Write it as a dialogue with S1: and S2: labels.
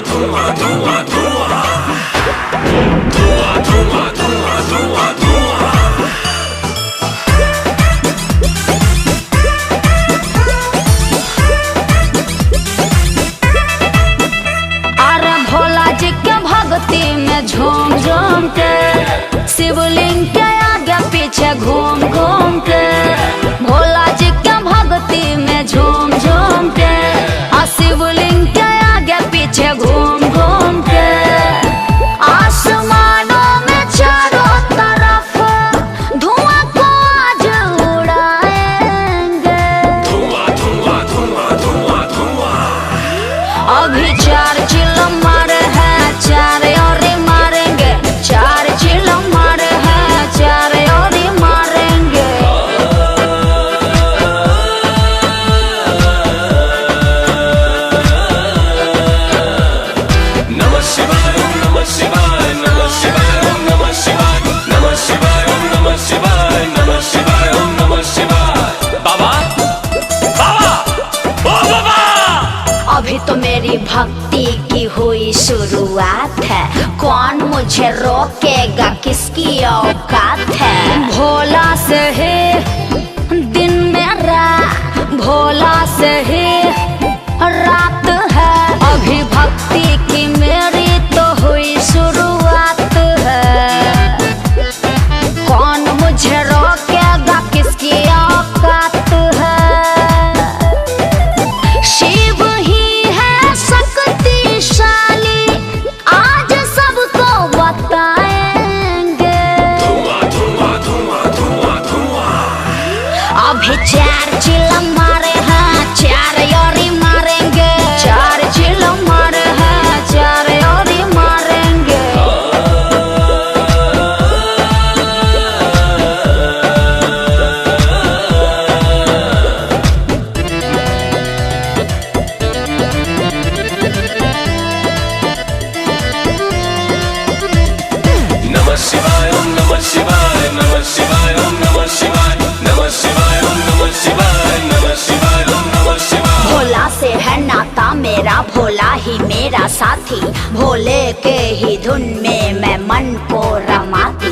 S1: धुआं धुआं धुआं धुआं धुआं धुआं धुआं धुआं।
S2: अरे भोला जी के भक्ति में झूम झूम के, शिवलिंग के आगे पीछे घूम घूम के, भोला जी के भक्ति में झूम झूम के, शिवलिंग के आगे पीछे घूम घूम के, आसमानों में चारों तरफ धुआं को आज उड़ाएंगे।
S1: धुआं धुआं धुआं धुआं धुआं।
S2: अभी 4 चिल्लम मारे हैं, 4 और मारेंगे, 4 चिल्लम मारे हैं, 4 और मारेंगे।
S1: नमः शिवाय ओम नमः शिवाय नमः शिवाय ओम नमः शिवाय नमः शिवाय ओम नमः शिवाय नमः शिवाय ओम नमः शिवाय। बाबा बाबा ओ बाबा।
S2: अभी तो मेरी भक्ति की हुई शुरुआत है, कौन मुझे रोकेगा, किसकी औकात है। भोला से ही दिन मेरा, भोला से ही रात है, अभी भक्ति की मेरी तो हुई शुरुआत है, कौन मुझे रोकेगा, किसकी औकात है। शिव ही है शक्तिशाली, आज सबको बताएंगे।
S1: धुआं धुआं धुआं धुआं धुआं।
S2: अभी 4 चिल्लम मारे हैं, 4 और मारेंगे, 4 चिल्लम मारे हैं, 4 और मारेंगे।
S1: नमः शिवाय ओम नमः शिवाय नमः शिवाय ओम नमः शिवाय नमः शिवाय ओम नमः शिवाय नमः शिवाय ओम नमः शिवाय।
S2: भोला से है नाता मेरा, भोला ही मेरा साथी, भोले के ही धुन में मैं मन को रमाती।